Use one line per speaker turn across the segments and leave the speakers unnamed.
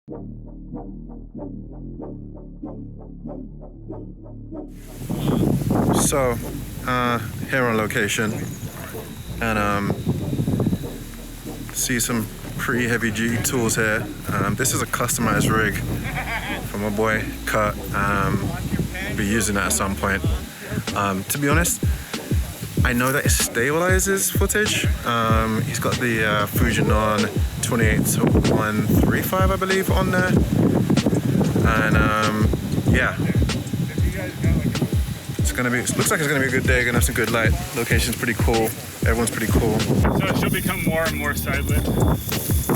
So, here on location, and see some pretty heavy duty tools here. This is a customized rig from my boy Kurt. Be using that at some point. To be honest, I know that it stabilizes footage. He's got the Fujinon 28-135, I believe, on there, and yeah. It looks like it's gonna be a good day. Gonna have some good light. Location's pretty cool. Everyone's pretty cool.
So it should become more and more side lit.
What's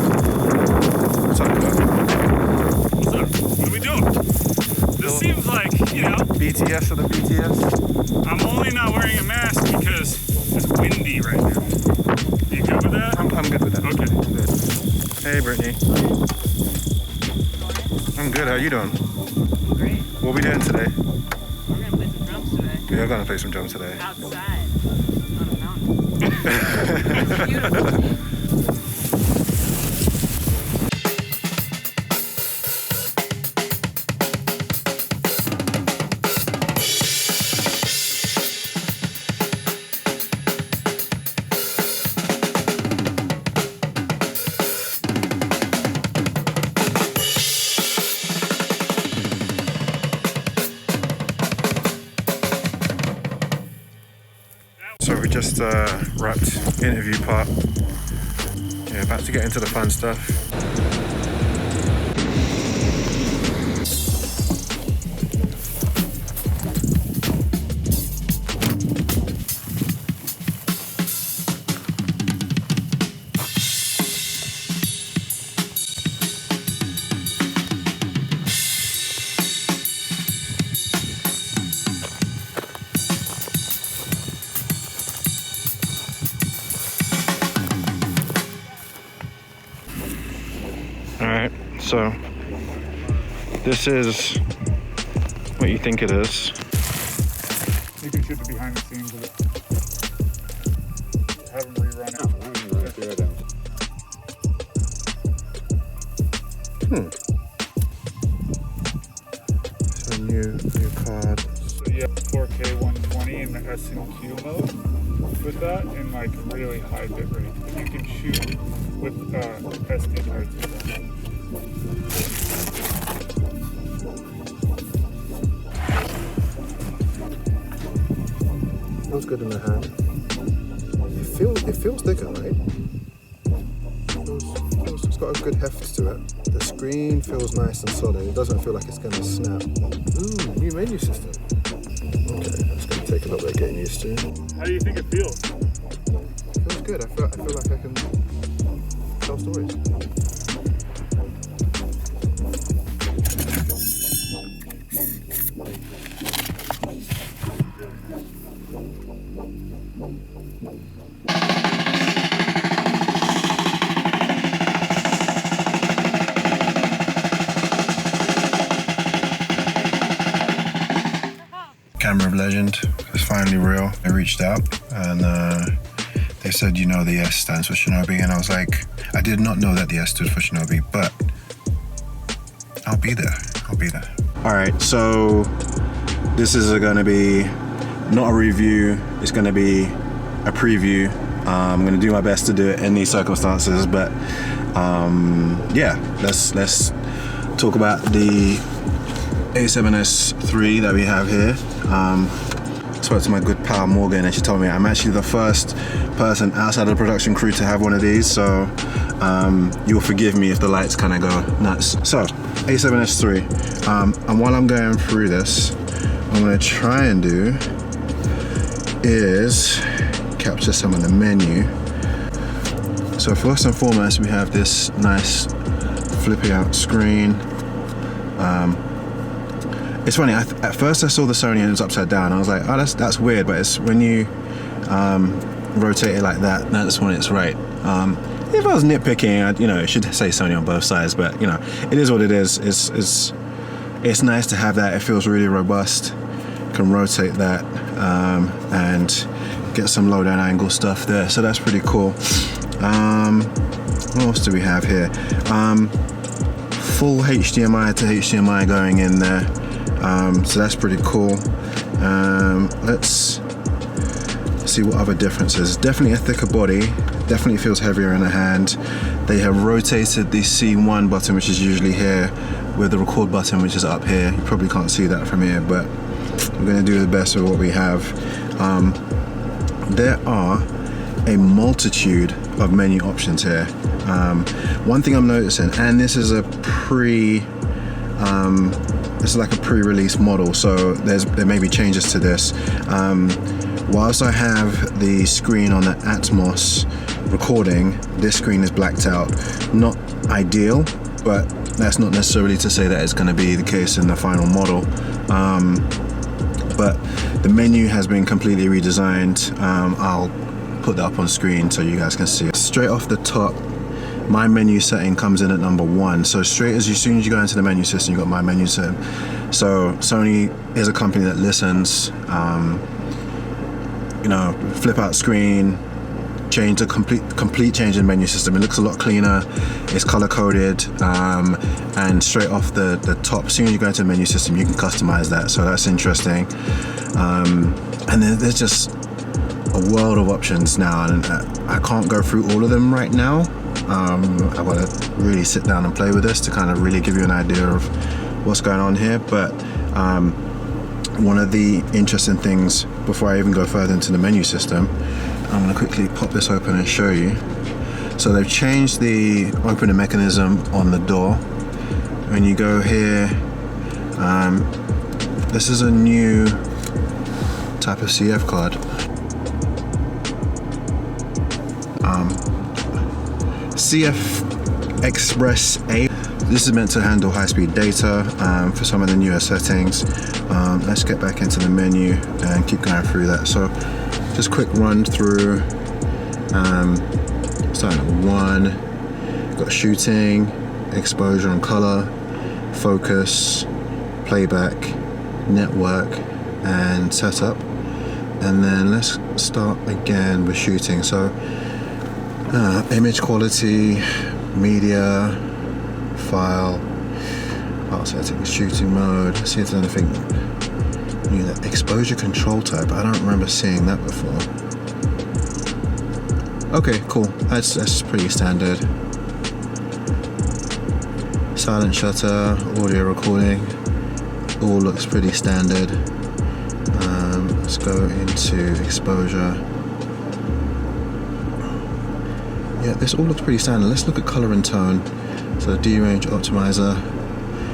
up, bro?
What's up? What are we doing? This seems like, you know,
BTS or the BTS?
I'm only not wearing a mask because it's windy right now. You good with that?
I'm good with that.
Okay.
Hey, Brittany. I'm good. How you doing?
Great.
What we doing today?
We're gonna play some drums today.
We are gonna play some drums today.
Outside. On a mountain. It's beautiful.
So we just wrapped interview part. Yeah, about to get into the fun stuff. Alright, so this is what you think it is.
You can shoot the behind the scenes of it. Have them rerun it.
So new card.
So you have 4K 120 in the S&Q mode with that and like really high bit rate. You can shoot with SD cards.
Feels good in the hand. It feels thicker, right? It's got a good heft to it. The screen feels nice and solid. It doesn't feel like it's gonna snap. Ooh, new menu system. Okay, that's gonna take a little bit of getting used to.
How do you think it feels?
It feels good. I feel like I can tell stories. Camera of legend is finally real. I reached out and they said, you know, the S stands for Shinobi, and I was like, I did not know that the S stood for Shinobi, but I'll be there. All right, so this is gonna be not a review, it's gonna be a preview. I'm gonna do my best to do it in these circumstances, but yeah, let's talk about the A7S Iii that we have here. Spoke to my good pal Morgan, and she told me I'm actually the first person outside of the production crew to have one of these, so you'll forgive me if the lights kind of go nuts. So A7S Iii, and while I'm going through this, what I'm going to try and do is capture some of the menu. So first and foremost, we have this nice flippy out screen. It's funny, at first I saw the Sony and it was upside down. I was like, oh, that's weird, but it's when you rotate it like that, that's when it's right. If I was nitpicking, you know, it should say Sony on both sides, but you know, it is what it is. It's nice to have that. It feels really robust. Can rotate that and get some low down angle stuff there. So that's pretty cool. What else do we have here? full HDMI to HDMI going in there, so that's pretty cool. Let's see what other differences. Definitely a thicker body, definitely feels heavier in the hand. They have rotated the C1 button, which is usually here, with the record button, which is up here. You probably can't see that from here, but we're going to do the best with what we have. There are a multitude of menu options here. One thing I'm noticing, and this is a this is like a pre-release model, so there may be changes to this. Whilst I have the screen on the Atmos recording, this screen is blacked out. Not ideal, but that's not necessarily to say that it's going to be the case in the final model. But the menu has been completely redesigned. I'll put that up on screen so you guys can see it. Straight off the top, my menu setting comes in at number 1. So straight as soon as you go into the menu system, you got my menu setting. So Sony is a company that listens. You know, flip out screen, change the complete change in menu system. It looks a lot cleaner. It's color coded, and straight off the top, as soon as you go into the menu system, you can customize that. So that's interesting. And then there's just a world of options now, and I can't go through all of them right now. I want to really sit down and play with this to kind of really give you an idea of what's going on here. But one of the interesting things, before I even go further into the menu system, I'm going to quickly pop this open and show you. So they've changed the opening mechanism on the door. When you go here, this is a new type of CF card. CF Express A. This is meant to handle high-speed data for some of the newer settings. Let's get back into the menu and keep going through that. So just quick run through. Starting at 1, got shooting, exposure and color, focus, playback, network, and setup. And then let's start again with shooting. So image quality, media, file settings, shooting mode. Let's see if there's anything new. That exposure control type, I don't remember seeing that before. Okay, cool. That's pretty standard. Silent shutter, audio recording, all looks pretty standard. Let's go into exposure. Yeah, this all looks pretty standard. Let's look at color and tone. So D-range optimizer.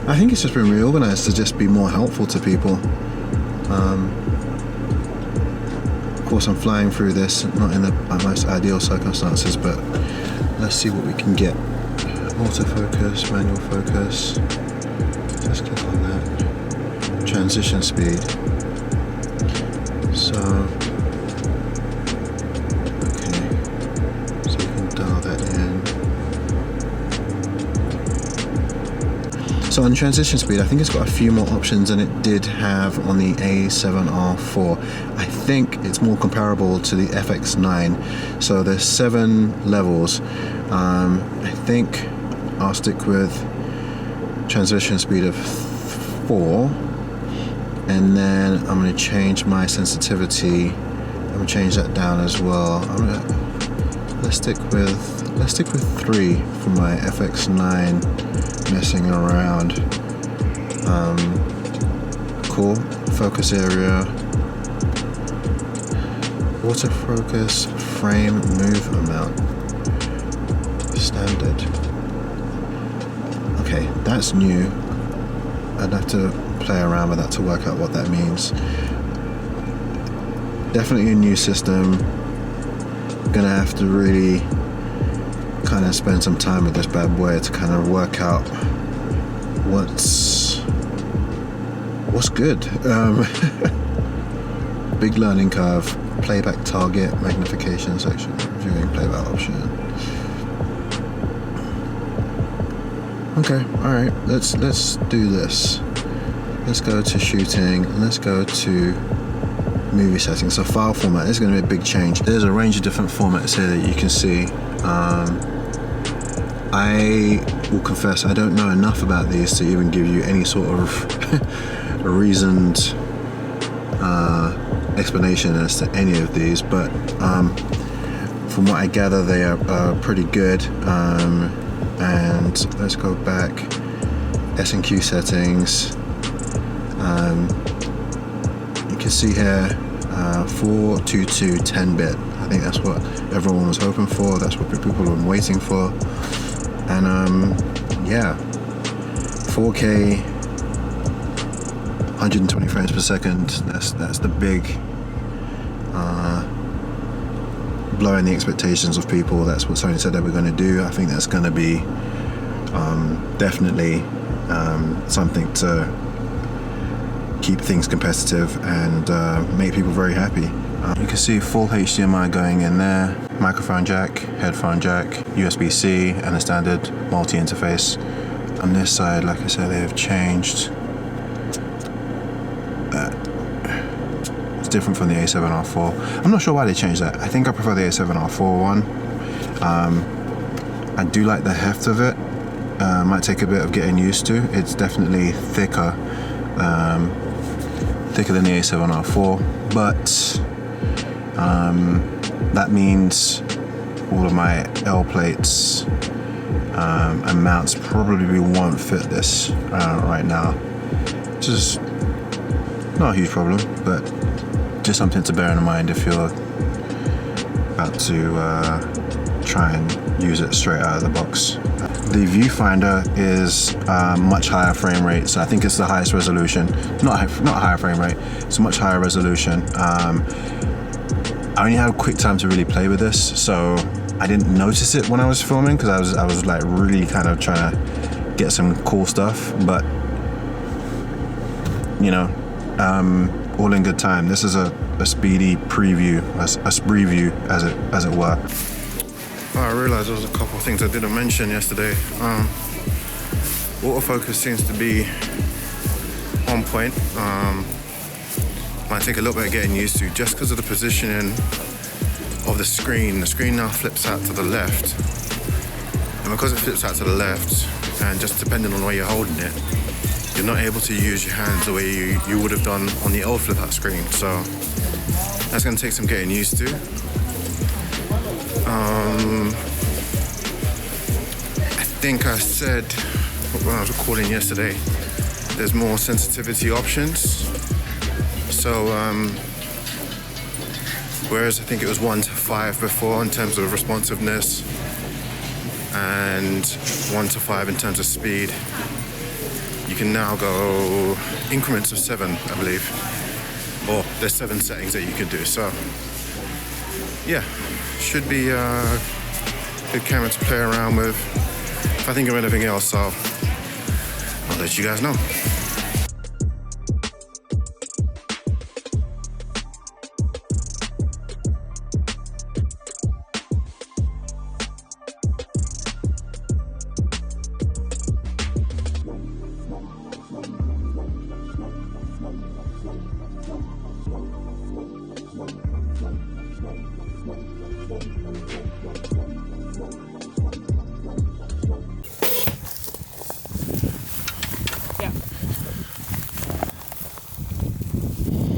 I think it's just been reorganized to just be more helpful to people. Of course, I'm flying through this, not in the most ideal circumstances, but let's see what we can get. Autofocus, manual focus. Just click on that. Transition speed. So, okay. So you can dial that in. So on transition speed, I think it's got a few more options than it did have on the A7R4. I think it's more comparable to the FX9. So there's 7 levels. I think I'll stick with transition speed of 4, and then I'm going to change my sensitivity. I'm going to change that down as well. Let's stick with 3 for my FX9 messing around. Cool. Focus area, autofocus, frame move amount, standard. Okay, that's new. I'd have to play around with that to work out what that means. Definitely a new system. Gonna have to really kind of spend some time with this bad boy to kind of work out what's good. Big learning curve. Playback target, magnification section, viewing playback option. Okay, all right. Let's do this. Let's go to shooting. Let's go to movie settings. So file format. This is going to be a big change. There's a range of different formats here that you can see. I will confess I don't know enough about these to even give you any sort of a reasoned explanation as to any of these, but from what I gather they are pretty good. And let's go back, S&Q settings. You can see here 422 10-bit. I think that's what everyone was hoping for, that's what people have been waiting for. And yeah, 4K 120 frames per second, that's the big blowing the expectations of people. That's what Sony said they were going to do. I think that's going to be definitely something to keep things competitive and make people very happy. You can see full HDMI going in there, microphone jack, headphone jack, USB-C, and a standard multi-interface. On this side, like I said, they have changed. It's different from the A7R IV. I'm not sure why they changed that. I think I prefer the A7R IV one. I do like the heft of it. Might take a bit of getting used to. It's definitely thicker, thicker than the A7R IV, but that means all of my L plates and mounts probably won't fit this right now. Just not a huge problem, but just something to bear in mind if you're about to try and use it straight out of the box. The viewfinder is much higher frame rate, so I think it's the highest resolution. Not higher frame rate, it's a much higher resolution. I only had a quick time to really play with this, so I didn't notice it when I was filming because I was like really kind of trying to get some cool stuff, but you know, all in good time. This is a speedy preview, a spreview as it were. Oh, I realised there was a couple of things I didn't mention yesterday. Autofocus seems to be on point. Might take a little bit of getting used to just because of the positioning of the screen. The screen now flips out to the left, and because it flips out to the left, and just depending on where you're holding it, you're not able to use your hands the way you would have done on the old flip out screen. So that's going to take some getting used to. I think I said when I was recording yesterday, there's more sensitivity options. So whereas I think it was 1 to 5 before in terms of responsiveness and 1 to 5 in terms of speed, you can now go increments of 7, I believe. Or there's 7 settings that you could do. So yeah, should be a good camera to play around with. If I think of anything else, I'll let you guys know.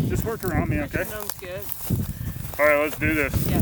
Just work around me, okay?
Sounds good.
All right, let's do this.
Yeah.